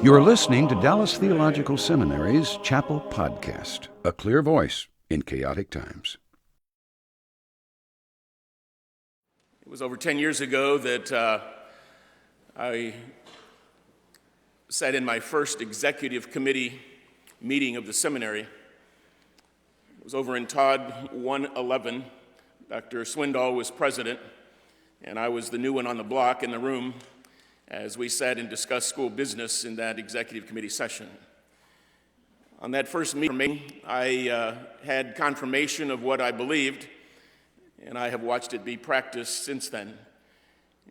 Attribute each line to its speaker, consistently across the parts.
Speaker 1: You're listening to Dallas Theological Seminary's Chapel Podcast, a clear voice in chaotic times.
Speaker 2: It was over 10 years ago that I sat in my first executive committee meeting of the seminary. It was over in Todd 111. Dr. Swindoll was president, and I was the new one on the block in the room as we sat and discussed school business in that executive committee session. On that first meeting, I had confirmation of what I believed, and I have watched it be practiced since then.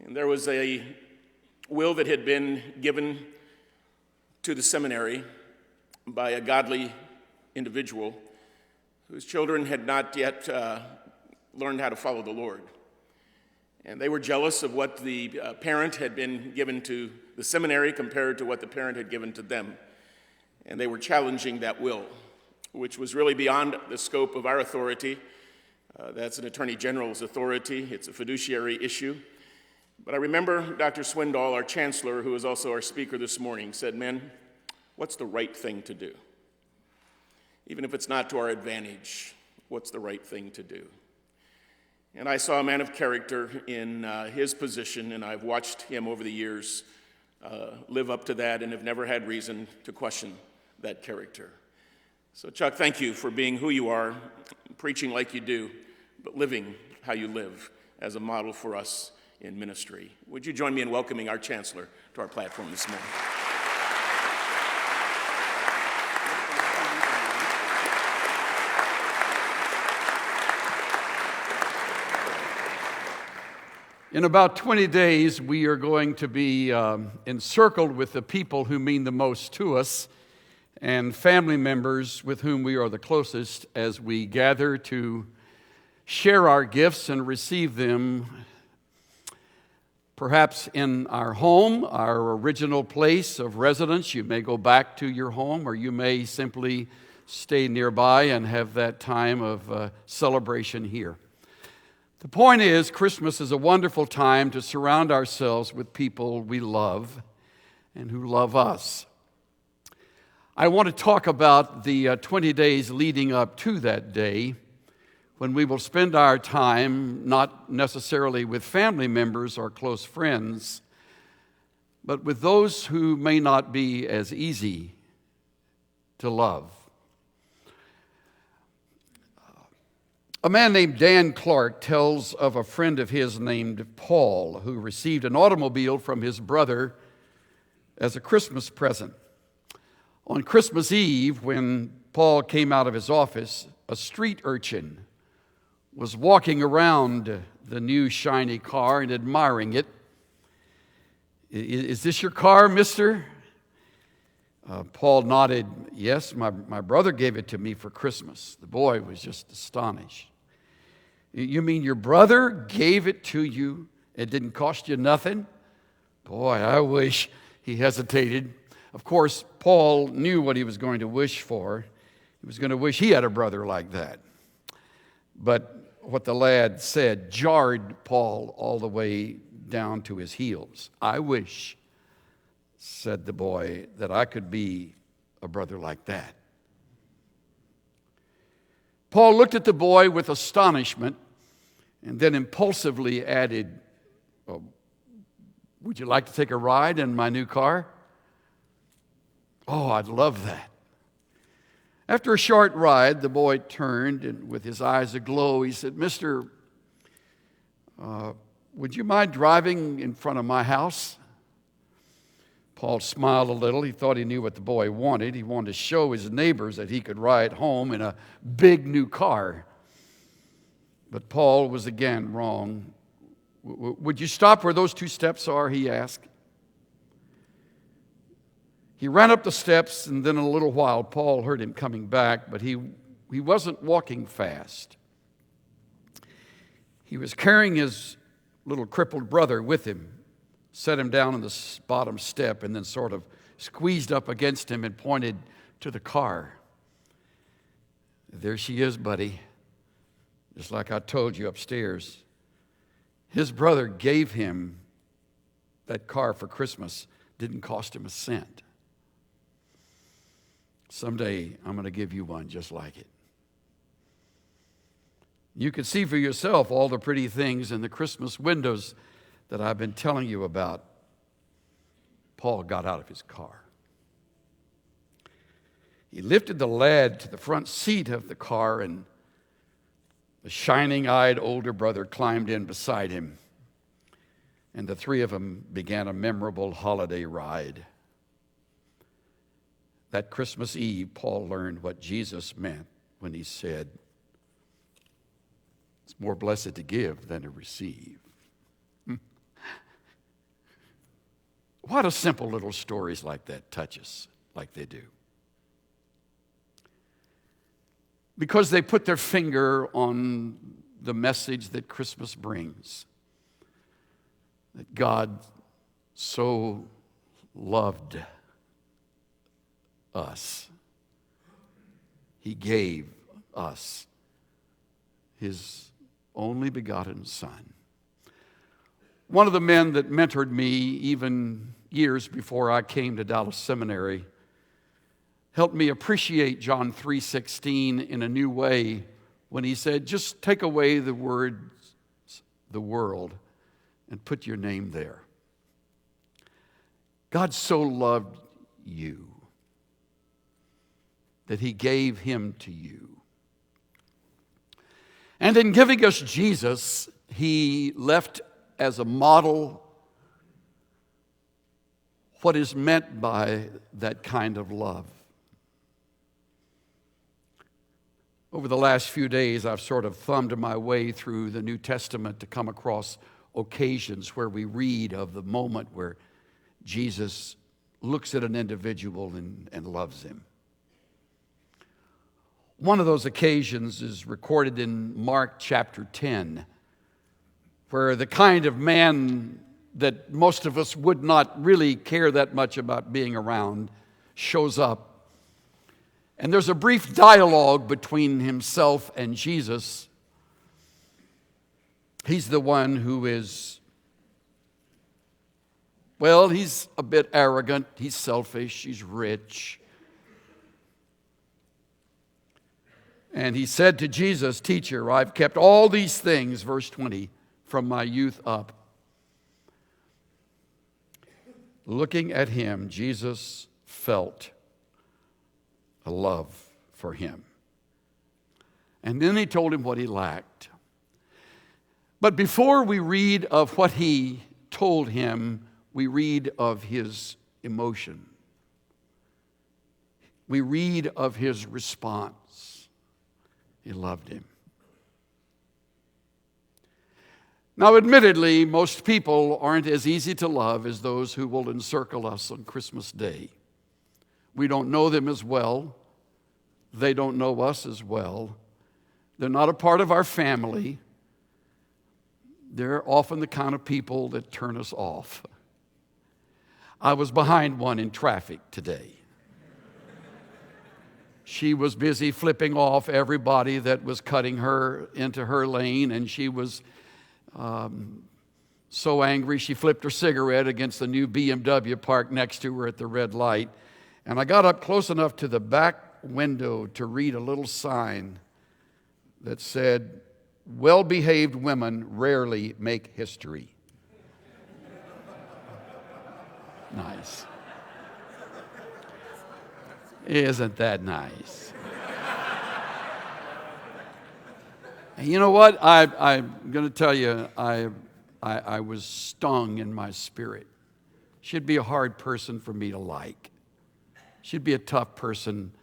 Speaker 2: And there was a will that had been given to the seminary by a godly individual whose children had not yet learned how to follow the Lord. And they were jealous of what the parent had been given to the seminary compared to what the parent had given to them. And they were challenging that will, which was really beyond the scope of our authority. That's an attorney general's authority. It's a fiduciary issue. But I remember Dr. Swindoll, our chancellor, who is also our speaker this morning, said, "Men, what's the right thing to do? Even if it's not to our advantage, what's the right thing to do?" And I saw a man of character in his position, and I've watched him over the years live up to that and have never had reason to question that character. So Chuck, thank you for being who you are, preaching like you do, but living how you live as a model for us in ministry. Would you join me in welcoming our Chancellor to our platform this morning?
Speaker 3: In about 20 days, we are going to be encircled with the people who mean the most to us and family members with whom we are the closest as we gather to share our gifts and receive them, perhaps in our home, our original place of residence. You may go back to your home, or you may simply stay nearby and have that time of celebration here. The point is, Christmas is a wonderful time to surround ourselves with people we love and who love us. I want to talk about the 20 days leading up to that day when we will spend our time not necessarily with family members or close friends, but with those who may not be as easy to love. A man named Dan Clark tells of a friend of his named Paul who received an automobile from his brother as a Christmas present. On Christmas Eve, when Paul came out of his office, a street urchin was walking around the new shiny car and admiring it. "Is this your car, mister?" Paul nodded. "Yes, my brother gave it to me for Christmas." The boy was just astonished. "You mean your brother gave it to you? It didn't cost you nothing?" "Boy, I wish," he hesitated. Of course, Paul knew what he was going to wish for. He was going to wish he had a brother like that. But what the lad said jarred Paul all the way down to his heels. "I wish," said the boy, "that I could be a brother like that." Paul looked at the boy with astonishment and then impulsively added, "Would you like to take a ride in my new car?" "Oh, I'd love that." After a short ride, the boy turned and with his eyes aglow, he said, "Mister, would you mind driving in front of my house?" Paul smiled a little. He thought he knew what the boy wanted. He wanted to show his neighbors that he could ride home in a big new car. But Paul was again wrong. "Would you stop where those two steps are?" he asked. He ran up the steps, and then in a little while, Paul heard him coming back, but he wasn't walking fast. He was carrying his little crippled brother with him, set him down on the bottom step, and then sort of squeezed up against him and pointed to the car. "There she is, buddy, just like I told you upstairs." His brother gave him that car for Christmas. Didn't cost him a cent. Someday I'm going to give you one just like it. You can see for yourself all the pretty things in the Christmas windows that I've been telling you about. Paul got out of his car. He lifted the lad to the front seat of the car, and the shining-eyed older brother climbed in beside him, and the three of them began a memorable holiday ride. That Christmas Eve, Paul learned what Jesus meant when he said, "It's more blessed to give than to receive." What a simple little stories like that touch us like they do. Because they put their finger on the message that Christmas brings. That God so loved us. He gave us His only begotten Son. One of the men that mentored me even years before I came to Dallas Seminary helped me appreciate John 3:16 in a new way when he said, just take away the words, the world, and put your name there. God so loved you that He gave Him to you. And in giving us Jesus, He left as a model what is meant by that kind of love. Over the last few days, I've sort of thumbed my way through the New Testament to come across occasions where we read of the moment where Jesus looks at an individual and loves him. One of those occasions is recorded in Mark chapter 10, where the kind of man that most of us would not really care that much about being around shows up. And there's a brief dialogue between himself and Jesus. He's the one who is, well, he's a bit arrogant, he's selfish, he's rich. And he said to Jesus, "Teacher, I've kept all these things," verse 20, "from my youth up." Looking at him, Jesus felt a love for him. And then he told him what he lacked. But before we read of what he told him, we read of his emotion. We read of his response. He loved him. Now, admittedly, most people aren't as easy to love as those who will encircle us on Christmas Day. We don't know them as well. They don't know us as well. They're not a part of our family. They're often the kind of people that turn us off. I was behind one in traffic today. She was busy flipping off everybody that was cutting her into her lane, and she was so angry she flipped her cigarette against the new BMW parked next to her at the red light. And I got up close enough to the back window to read a little sign that said, "Well-behaved women rarely make history." Nice. Isn't that nice? And you know what? I'm going to tell you, I was stung in my spirit. She'd be a hard person for me to like. She'd be a tough person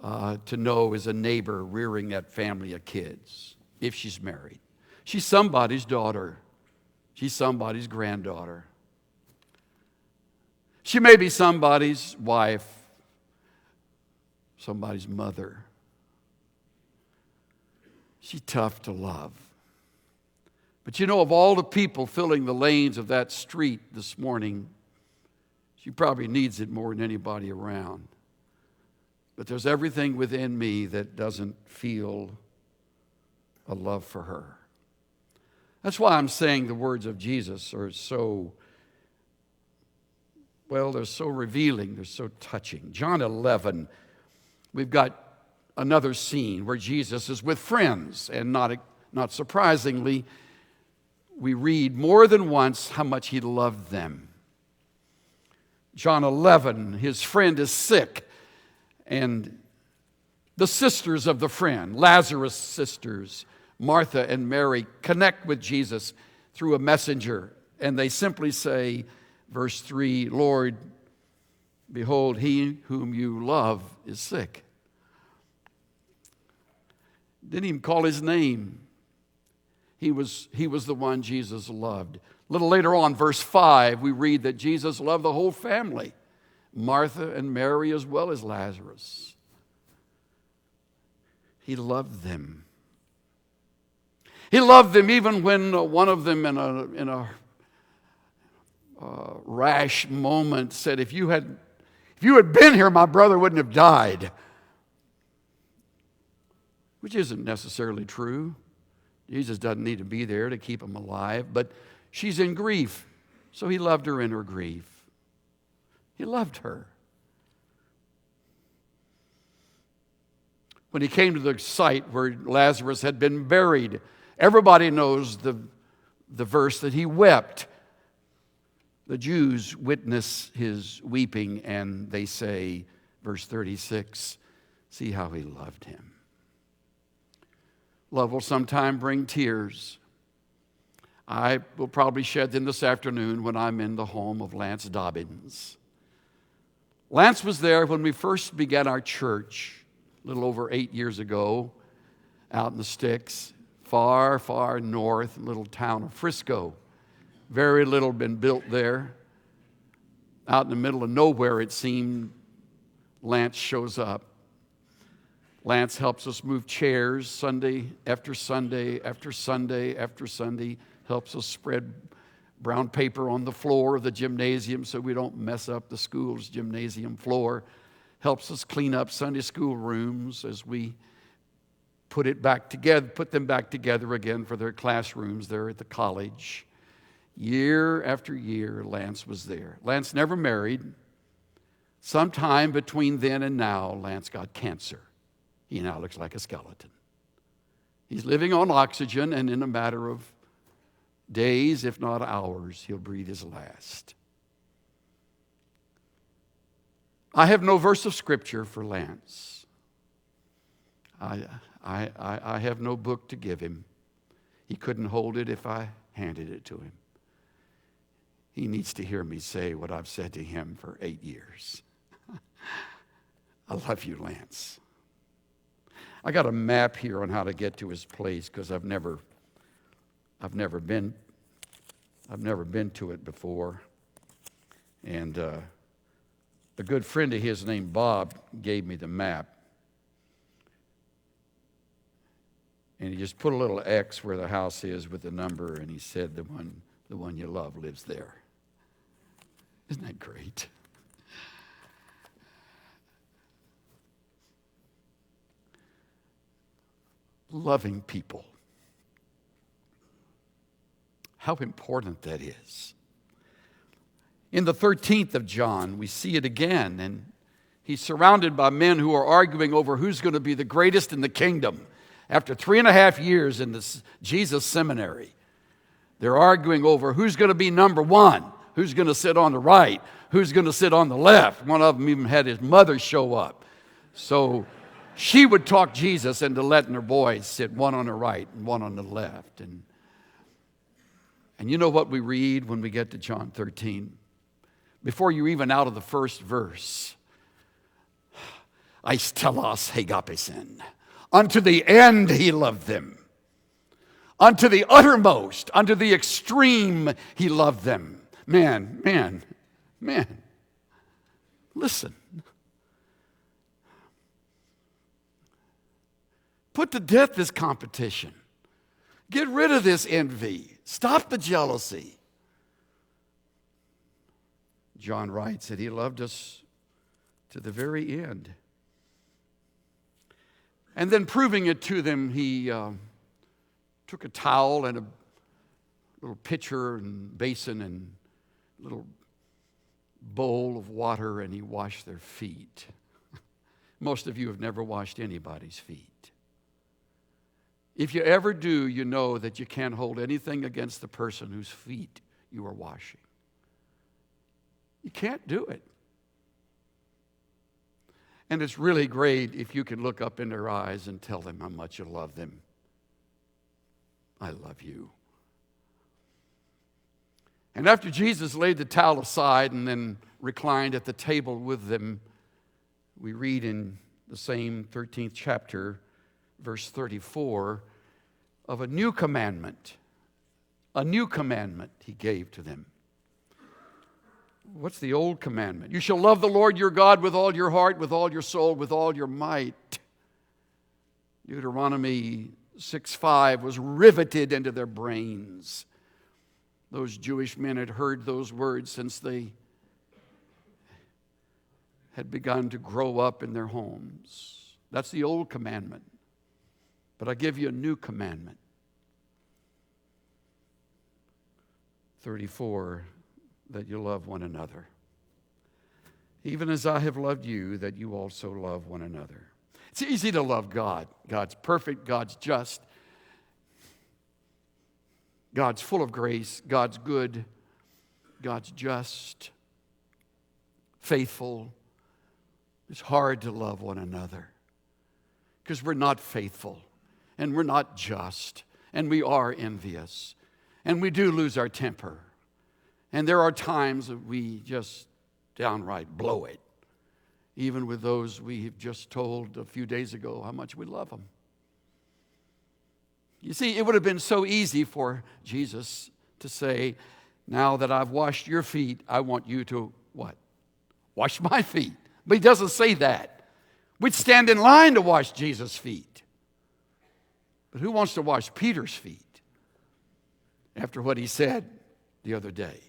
Speaker 3: to know as a neighbor rearing that family of kids, if she's married. She's somebody's daughter. She's somebody's granddaughter. She may be somebody's wife, somebody's mother. She's tough to love. But you know, of all the people filling the lanes of that street this morning, she probably needs it more than anybody around. But there's everything within me that doesn't feel a love for her. That's why I'm saying the words of Jesus are so, well, they're so revealing, they're so touching. John 11 we've got another scene where Jesus is with friends, and not surprisingly, we read more than once how much he loved them. John 11, his friend is sick, and the sisters of the friend, Lazarus' sisters, Martha and Mary, connect with Jesus through a messenger, and they simply say, verse 3, Lord, behold, he whom you love is sick. Didn't even call his name. He was the one Jesus loved. A little later on, verse 5, we read that Jesus loved the whole family, Martha and Mary as well as Lazarus. He loved them. He loved them even when one of them in a rash moment said, if you had been here, my brother wouldn't have died. Which isn't necessarily true. Jesus doesn't need to be there to keep him alive, but she's in grief, so he loved her in her grief. He loved her. When he came to the site where Lazarus had been buried, everybody knows the verse that he wept. The Jews witness his weeping, and they say, verse 36, see how he loved him. Love will sometime bring tears. I will probably shed them this afternoon when I'm in the home of Lance Dobbins. Lance was there when we first began our church, a little over 8 years ago, out in the sticks, far, far north, little town of Frisco. Very little been built there. Out in the middle of nowhere, it seemed, Lance shows up. Lance helps us move chairs Sunday after Sunday after Sunday after Sunday, helps us spread brown paper on the floor of the gymnasium so we don't mess up the school's gymnasium floor, helps us clean up Sunday school rooms as we put them back together again for their classrooms there at the college. Year after year, Lance was there. Lance never married. Sometime between then and now, Lance got cancer. He now looks like a skeleton. He's living on oxygen, and in a matter of days, if not hours, he'll breathe his last. I have no verse of Scripture for Lance. I have no book to give him. He couldn't hold it if I handed it to him. He needs to hear me say what I've said to him for 8 years. I love you, Lance. I got a map here on how to get to his place because I've never been to it before. And a good friend of his named Bob gave me the map. And he just put a little X where the house is with the number, and he said the one you love lives there. Isn't that great? Loving people. How important that is. In the 13th of John, we see it again, and he's surrounded by men who are arguing over who's going to be the greatest in the kingdom. After 3.5 years in the Jesus Seminary, they're arguing over who's going to be number one, who's going to sit on the right, who's going to sit on the left. One of them even had his mother show up. So she would talk Jesus into letting her boys sit one on the right and one on the left. And you know what we read when we get to John 13? Before you're even out of the first verse, Aistelos hegapesen. Unto the end he loved them. Unto the uttermost, unto the extreme he loved them. Man. Listen. Put to death this competition. Get rid of this envy. Stop the jealousy. John writes that he loved us to the very end. And then proving it to them, he took a towel and a little pitcher and basin and a little bowl of water, and he washed their feet. Most of you have never washed anybody's feet. If you ever do, you know that you can't hold anything against the person whose feet you are washing. You can't do it. And it's really great if you can look up in their eyes and tell them how much you love them. I love you. And after Jesus laid the towel aside and then reclined at the table with them, we read in the same 13th chapter, verse 34, of a new commandment. A new commandment he gave to them. What's the old commandment? You shall love the Lord your God with all your heart, with all your soul, with all your might. Deuteronomy 6:5 was riveted into their brains. Those Jewish men had heard those words since they had begun to grow up in their homes. That's the old commandment. But I give you a new commandment. 34, that you love one another. Even as I have loved you, that you also love one another. It's easy to love God. God's perfect, God's just, God's full of grace, God's good, God's just, faithful. It's hard to love one another because we're not faithful and we're not just and we are envious and we do lose our temper. And there are times that we just downright blow it, even with those we have just told a few days ago how much we love them. You see, it would have been so easy for Jesus to say, now that I've washed your feet, I want you to what? Wash my feet. But he doesn't say that. We'd stand in line to wash Jesus' feet. But who wants to wash Peter's feet after what he said the other day?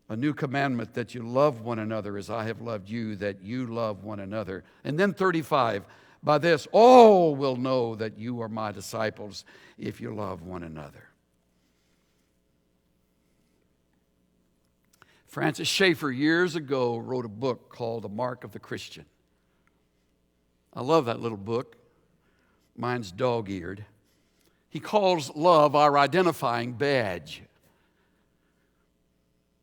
Speaker 3: A new commandment, that you love one another as I have loved you, that you love one another. And then 35, by this all will know that you are my disciples if you love one another. Francis Schaeffer years ago wrote a book called The Mark of the Christian. I love that little book. Mine's dog-eared. He calls love our identifying badge.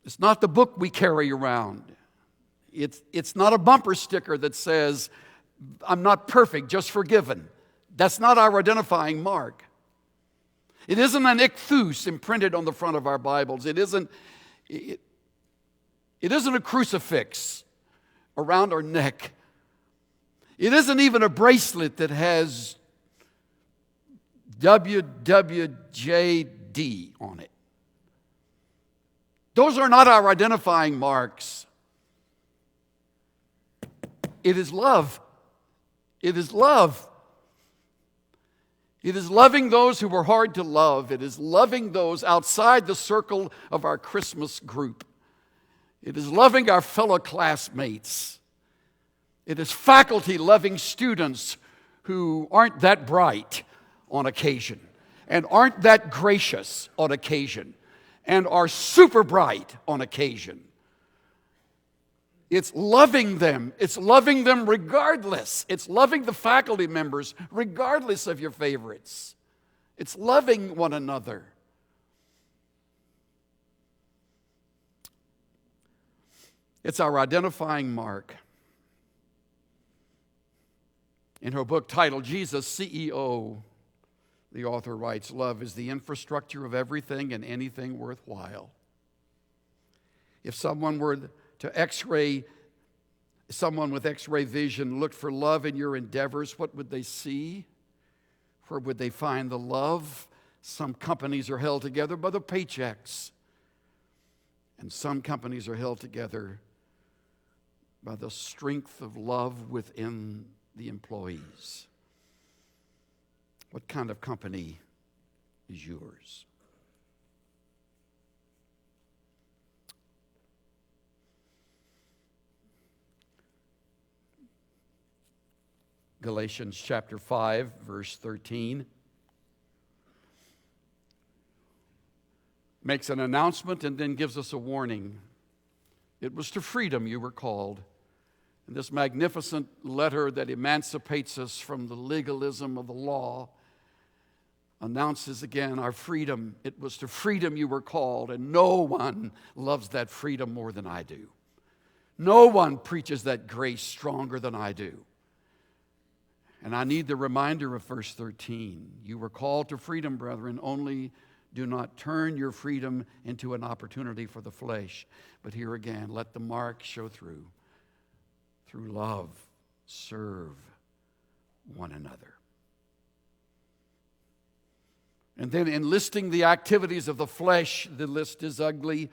Speaker 3: It's not the book we carry around. It's not a bumper sticker that says, I'm not perfect, just forgiven. That's not our identifying mark. It isn't an ichthus imprinted on the front of our Bibles. It isn't a crucifix around our neck. It isn't even a bracelet that has WWJD on it. Those are not our identifying marks. It is love. It is love. It is loving those who are hard to love. It is loving those outside the circle of our Christmas group. It is loving our fellow classmates. It is faculty loving students who aren't that bright on occasion and aren't that gracious on occasion and are super bright on occasion. It's loving them. It's loving them regardless. It's loving the faculty members regardless of your favorites. It's loving one another. It's our identifying mark. In her book titled Jesus, CEO, the author writes, love is the infrastructure of everything and anything worthwhile. If someone were to someone with X-ray vision looked for love in your endeavors, what would they see? Where would they find the love? Some companies are held together by the paychecks. And some companies are held together by the strength of love within the employees. What kind of company is yours? Galatians chapter 5, verse 13 makes an announcement and then gives us a warning. It was to freedom you were called. And this magnificent letter that emancipates us from the legalism of the law announces again our freedom. It was to freedom you were called, and no one loves that freedom more than I do. No one preaches that grace stronger than I do. And I need the reminder of verse 13. You were called to freedom, brethren, only do not turn your freedom into an opportunity for the flesh. But here again, let the mark show through. Through love, serve one another. And then in listing the activities of the flesh, the list is ugly.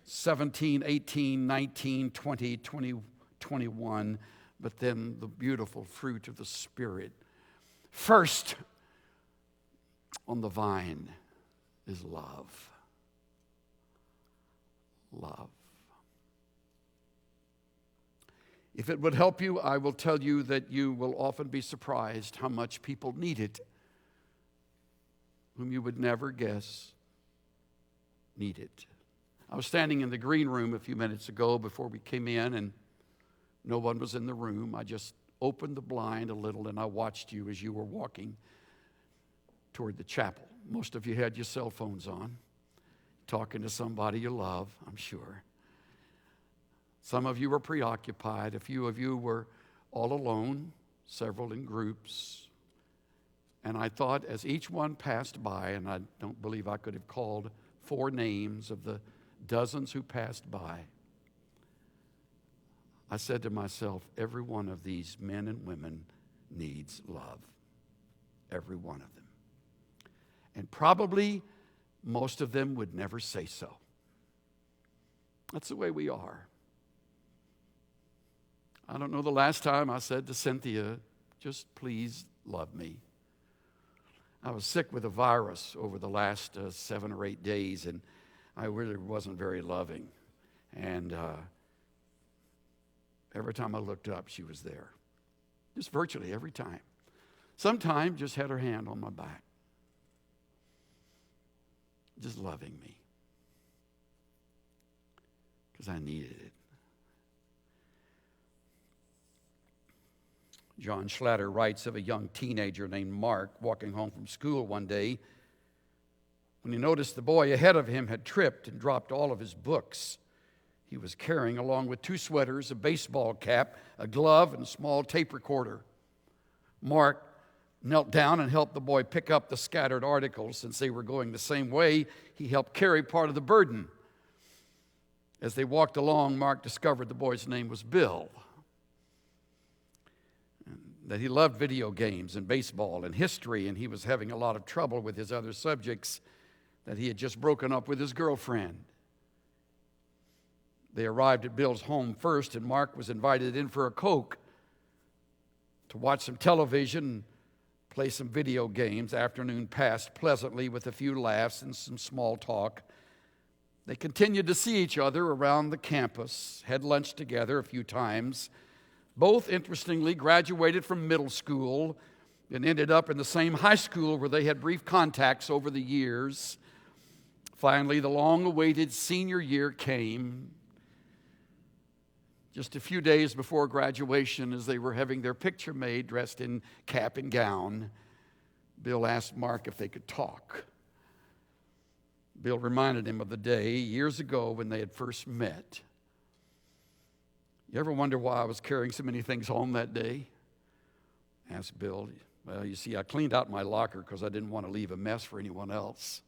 Speaker 3: 17, 18, 19, 20, 21. But then the beautiful fruit of the Spirit. First on the vine is love. Love. If it would help you, I will tell you that you will often be surprised how much people need it, whom you would never guess need it. I was standing in the green room a few minutes ago before we came in, and no one was in the room. I just opened the blind a little, and I watched you as you were walking toward the chapel. Most of you had your cell phones on, talking to somebody you love, I'm sure. Some of you were preoccupied. A few of you were all alone, several in groups. And I thought as each one passed by, and I don't believe I could have called 4 names of the dozens who passed by, I said to myself, every one of these men and women needs love. Every one of them. And probably most of them would never say so. That's the way we are. I don't know the last time I said to Cynthia, just please love me. I was sick with a virus over the last 7 or 8 days, and I really wasn't very loving. And every time I looked up, she was there. Just virtually every time. Sometimes just had her hand on my back. Just loving me. Because I needed it. John Schlatter writes of a young teenager named Mark walking home from school one day when he noticed the boy ahead of him had tripped and dropped all of his books he was carrying, along with 2 sweaters, a baseball cap, a glove, and a small tape recorder. Mark knelt down and helped the boy pick up the scattered articles. Since they were going the same way, he helped carry part of the burden. As they walked along, Mark discovered the boy's name was Bill. That he loved video games and baseball and history, and he was having a lot of trouble with his other subjects, that he had just broken up with his girlfriend. They arrived at Bill's home first, and Mark was invited in for a Coke to watch some television, play some video games. Afternoon passed pleasantly with a few laughs and some small talk. They continued to see each other around the campus, had lunch together a few times. Both, interestingly, graduated from middle school and ended up in the same high school where they had brief contacts over the years. Finally, the long-awaited senior year came. Just a few days before graduation, as they were having their picture made, dressed in cap and gown, Bill asked Mark if they could talk. Bill reminded him of the day years ago when they had first met. You ever wonder why I was carrying so many things home that day? Asked Bill. Well, you see, I cleaned out my locker because I didn't want to leave a mess for anyone else.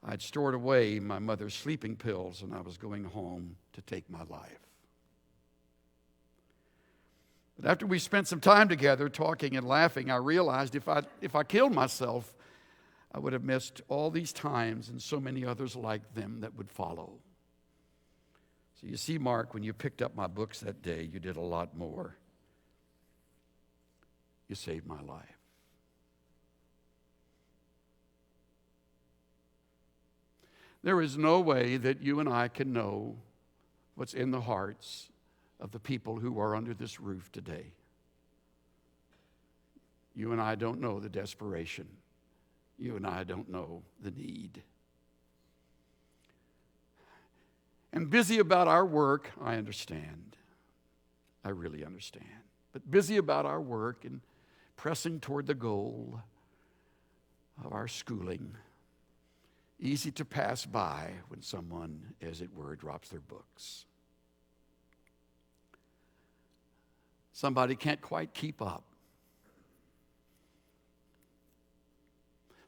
Speaker 3: I'd stored away my mother's sleeping pills, and I was going home to take my life. But after we spent some time together talking and laughing, I realized if I killed myself, I would have missed all these times and so many others like them that would follow. So you see, Mark, when you picked up my books that day, you did a lot more. You saved my life. There is no way that you and I can know what's in the hearts of the people who are under this roof today. You and I don't know the desperation. You and I don't know the need. And busy about our work, I understand. I really understand. But busy about our work and pressing toward the goal of our schooling. Easy to pass by when someone, as it were, drops their books. Somebody can't quite keep up.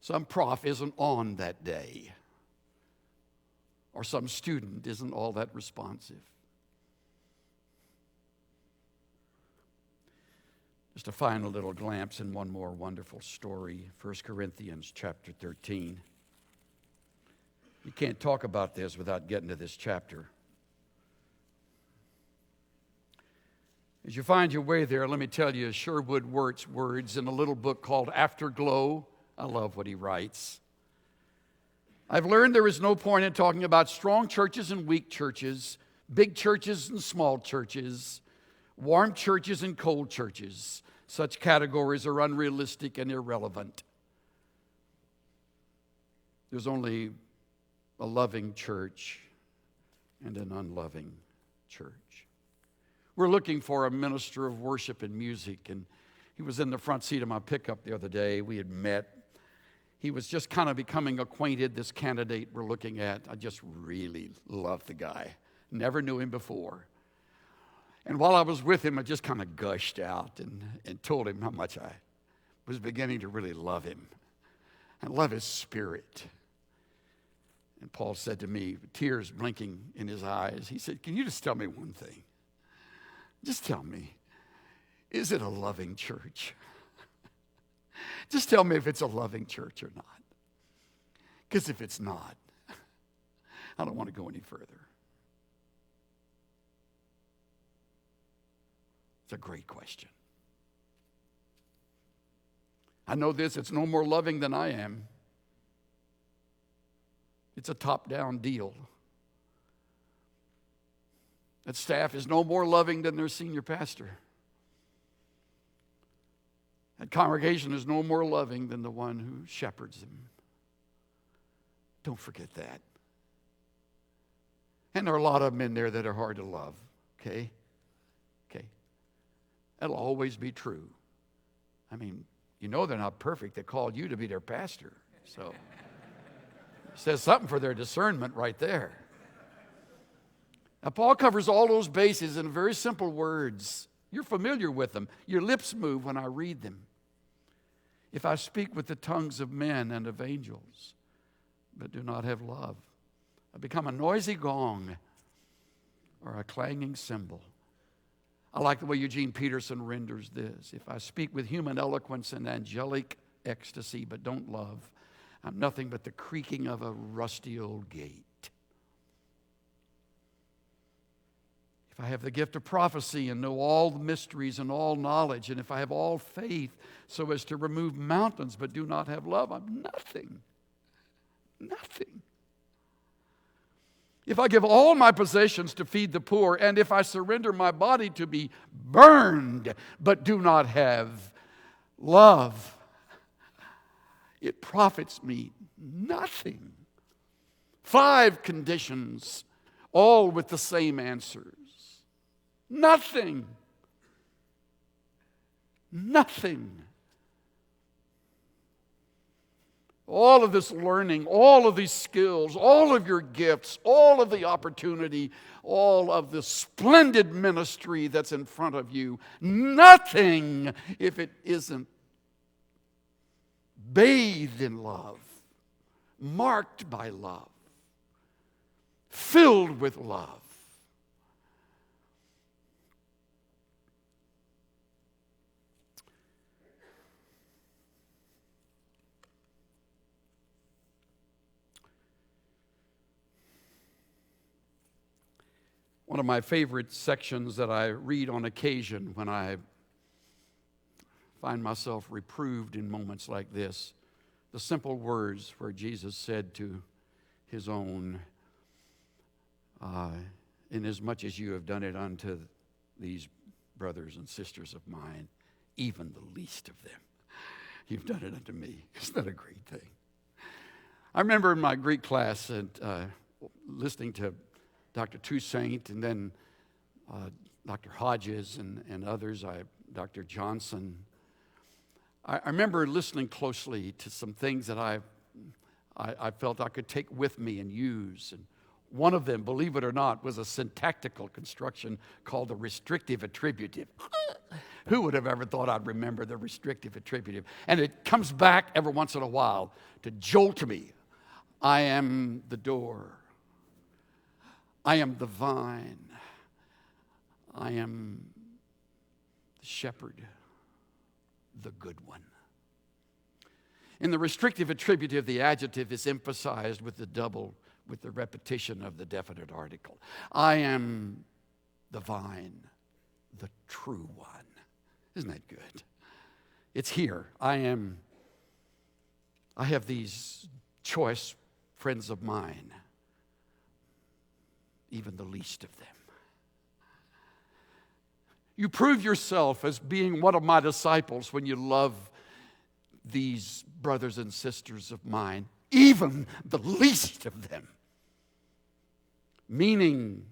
Speaker 3: Some prof isn't on that day. Or some student isn't all that responsive. Just a final little glimpse in one more wonderful story, 1 Corinthians chapter 13. You can't talk about this without getting to this chapter. As you find your way there, let me tell you Sherwood Wirt's words in a little book called Afterglow. I love what he writes. I've learned there is no point in talking about strong churches and weak churches, big churches and small churches, warm churches and cold churches. Such categories are unrealistic and irrelevant. There's only a loving church and an unloving church. We're looking for a minister of worship and music, and he was in the front seat of my pickup the other day. We had met. He was just kind of becoming acquainted, this candidate we're looking at. I just really love the guy. Never knew him before. And while I was with him, I just kind of gushed out and told him how much I was beginning to really love him and love his spirit. And Paul said to me, with tears blinking in his eyes, he said, "Can you just tell me one thing? Just tell me, is it a loving church? Just tell me if it's a loving church or not. Because if it's not, I don't want to go any further." It's a great question. I know this, it's no more loving than I am. It's a top-down deal. That staff is no more loving than their senior pastor. That congregation is no more loving than the one who shepherds them. Don't forget that. And there are a lot of them in there that are hard to love, okay? Okay. That'll always be true. I mean, you know they're not perfect. They called you to be their pastor. So it says something for their discernment right there. Now, Paul covers all those bases in very simple words. You're familiar with them. Your lips move when I read them. If I speak with the tongues of men and of angels, but do not have love, I become a noisy gong or a clanging cymbal. I like the way Eugene Peterson renders this. If I speak with human eloquence and angelic ecstasy, but don't love, I'm nothing but the creaking of a rusty old gate. If I have the gift of prophecy and know all the mysteries and all knowledge, and if I have all faith so as to remove mountains but do not have love, I'm nothing. Nothing. If I give all my possessions to feed the poor, and if I surrender my body to be burned but do not have love, it profits me nothing. 5 conditions, all with the same answers. Nothing. Nothing. All of this learning, all of these skills, all of your gifts, all of the opportunity, all of the splendid ministry that's in front of you, nothing if it isn't bathed in love, marked by love, filled with love. One of my favorite sections that I read on occasion when I find myself reproved in moments like this, the simple words where Jesus said to his own, "Inasmuch as you have done it unto these brothers and sisters of mine, even the least of them, you've done it unto me." Isn't that a great thing? I remember in my Greek class and listening to Dr. Toussaint, and then Dr. Hodges and others, Dr. Johnson. I remember listening closely to some things that I felt I could take with me and use. And one of them, believe it or not, was a syntactical construction called the restrictive attributive. Who would have ever thought I'd remember the restrictive attributive? And it comes back every once in a while to jolt me. I am the door. I am the vine. I am the shepherd, the good one. In the restrictive attributive, the adjective is emphasized with the repetition of the definite article. I am the vine, the true one. Isn't that good? It's here. I have these choice friends of mine, even the least of them. You prove yourself as being one of my disciples when you love these brothers and sisters of mine, even the least of them. Meaning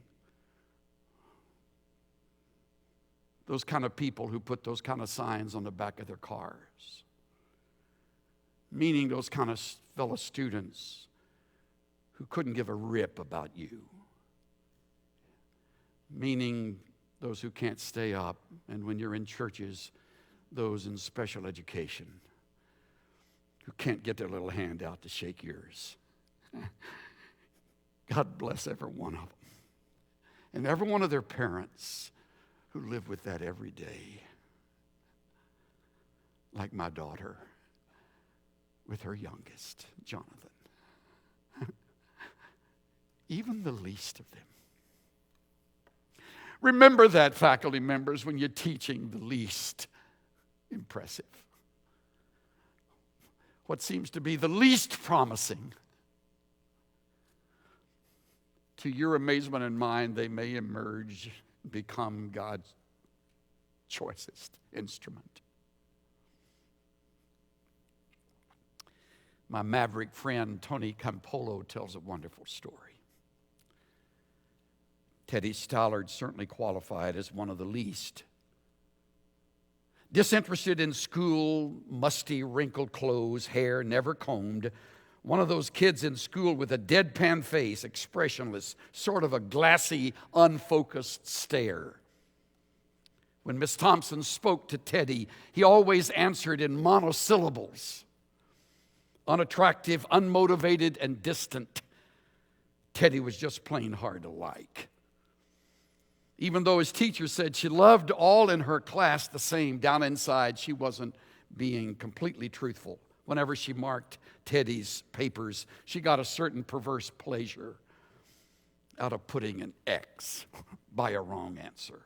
Speaker 3: those kind of people who put those kind of signs on the back of their cars. Meaning those kind of fellow students who couldn't give a rip about you. Meaning those who can't stay up, and when you're in churches, those in special education who can't get their little hand out to shake yours. God bless every one of them. And every one of their parents who live with that every day. Like my daughter with her youngest, Jonathan. Even the least of them. Remember that, faculty members, when you're teaching the least impressive. What seems to be the least promising. To your amazement and mine, they may emerge, become God's choicest instrument. My maverick friend, Tony Campolo, tells a wonderful story. Teddy Stallard certainly qualified as one of the least. Disinterested in school, musty, wrinkled clothes, hair never combed. One of those kids in school with a deadpan face, expressionless, sort of a glassy, unfocused stare. When Miss Thompson spoke to Teddy, he always answered in monosyllables. Unattractive, unmotivated, and distant. Teddy was just plain hard to like. Even though his teacher said she loved all in her class the same, down inside she wasn't being completely truthful. Whenever she marked Teddy's papers, she got a certain perverse pleasure out of putting an X by a wrong answer.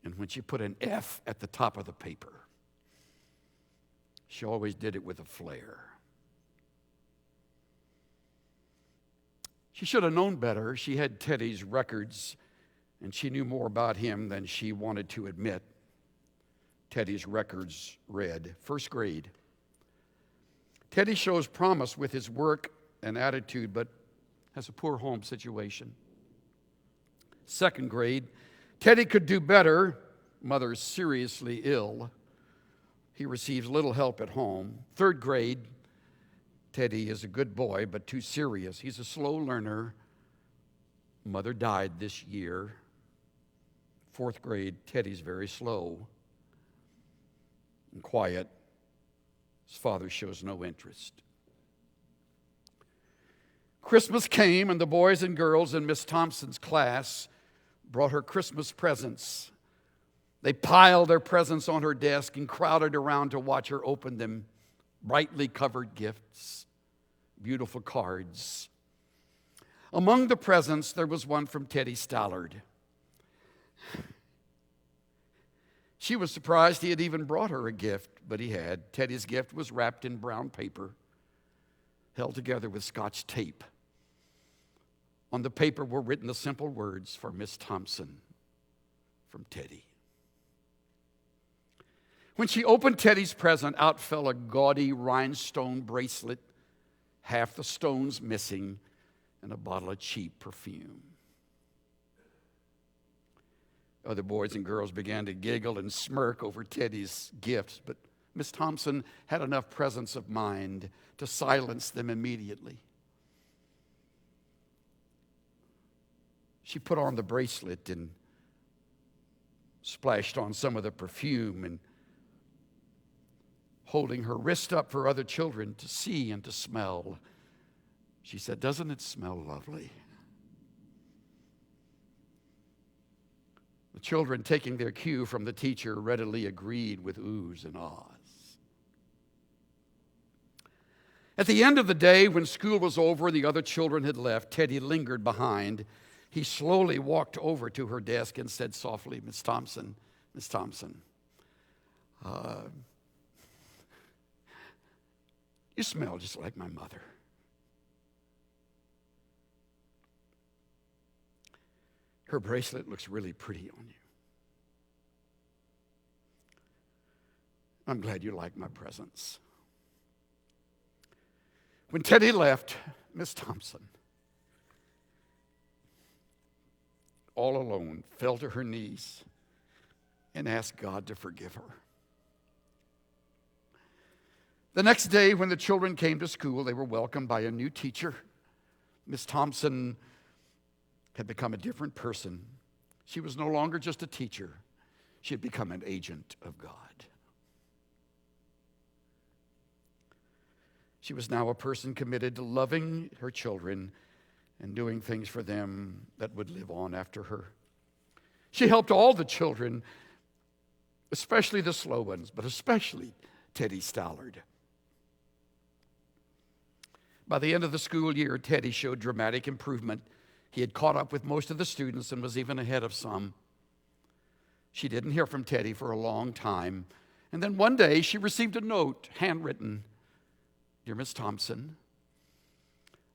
Speaker 3: And when she put an F at the top of the paper, she always did it with a flair. She should have known better. She had Teddy's records, and she knew more about him than she wanted to admit. Teddy's records read, first grade. Teddy shows promise with his work and attitude, but has a poor home situation. Second grade, Teddy could do better. Mother is seriously ill. He receives little help at home. Third grade, Teddy is a good boy, but too serious. He's a slow learner. Mother died this year. Fourth grade, Teddy's very slow and quiet. His father shows no interest. Christmas came, and the boys and girls in Miss Thompson's class brought her Christmas presents. They piled their presents on her desk and crowded around to watch her open them. Brightly covered gifts, beautiful cards. Among the presents, there was one from Teddy Stallard. She was surprised he had even brought her a gift, but he had. Teddy's gift was wrapped in brown paper, held together with Scotch tape. On the paper were written the simple words, "For Miss Thompson, from Teddy." When she opened Teddy's present, out fell a gaudy rhinestone bracelet, half the stones missing, and a bottle of cheap perfume. Other boys and girls began to giggle and smirk over Teddy's gifts, but Miss Thompson had enough presence of mind to silence them immediately. She put on the bracelet and splashed on some of the perfume, and holding her wrist up for other children to see and to smell, she said, "Doesn't it smell lovely?" The children, taking their cue from the teacher, readily agreed with oohs and ahs. At the end of the day, when school was over and the other children had left, Teddy lingered behind. He slowly walked over to her desk and said softly, Miss Thompson, you smell just like my mother." Her bracelet looks really pretty on you. I'm glad you like my presents. When Teddy left, Miss Thompson, all alone, fell to her knees and asked God to forgive her. The next day, when the children came to school, they were welcomed by a new teacher. Miss Thompson had become a different person. She was no longer just a teacher. She had become an agent of God. She was now a person committed to loving her children and doing things for them that would live on after her. She helped all the children, especially the slow ones, but especially Teddy Stallard. By the end of the school year, Teddy showed dramatic improvement. He had caught up with most of the students and was even ahead of some. She didn't hear from Teddy for a long time. And then one day she received a note, handwritten. "Dear Miss Thompson,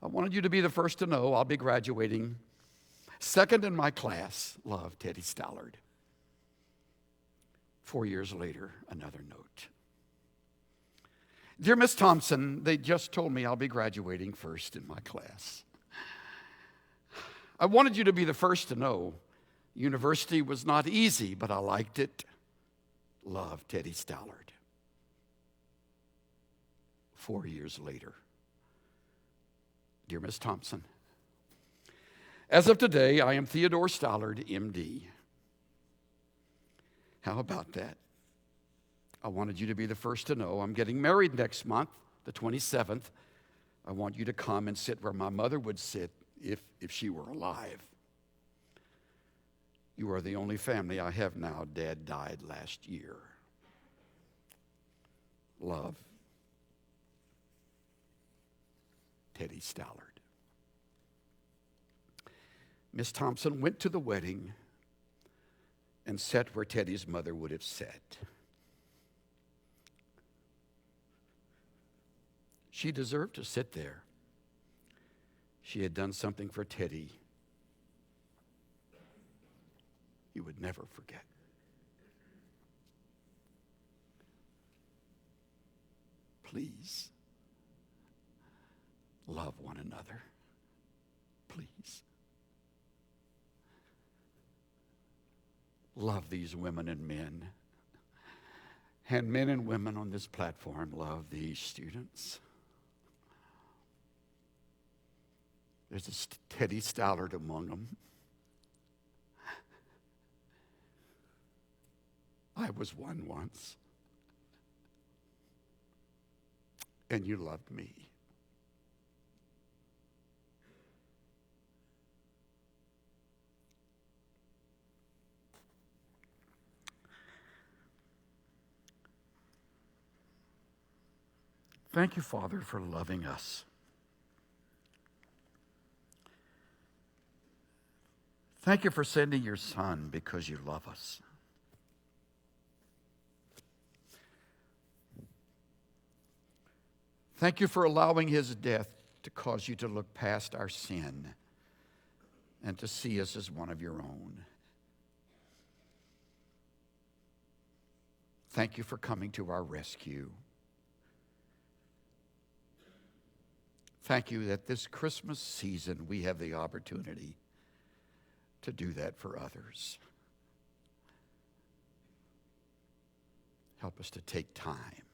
Speaker 3: I wanted you to be the first to know I'll be graduating second in my class. Love, Teddy Stallard." 4 years later, another note. "Dear Miss Thompson, they just told me I'll be graduating first in my class. I wanted you to be the first to know university was not easy, but I liked it. Love, Teddy Stallard." 4 years later. "Dear Miss Thompson, as of today, I am Theodore Stallard, MD. How about that? I wanted you to be the first to know I'm getting married next month, the 27th. I want you to come and sit where my mother would sit if she were alive. You are the only family I have now. Dad died last year. Love, Teddy Stallard." Miss Thompson went to the wedding and sat where Teddy's mother would have sat. She deserved to sit there. She had done something for Teddy he would never forget. Please love one another. Please. Love these women and men. And men and women on this platform, love these students. There's a Teddy Stallard among them. I was one once. And you loved me. Thank you, Father, for loving us. Thank you for sending your Son because you love us. Thank you for allowing his death to cause you to look past our sin and to see us as one of your own. Thank you for coming to our rescue. Thank you that this Christmas season we have the opportunity to do that for others. Help us to take time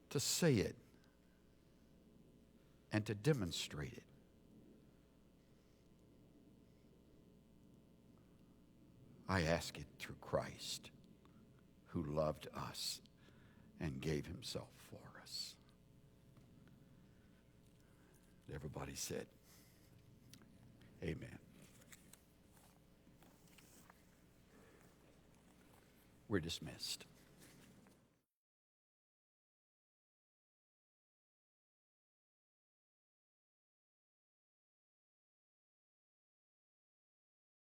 Speaker 3: to say it and to demonstrate it. I ask it through Christ, who loved us and gave himself for us. Everybody said, amen. We're dismissed.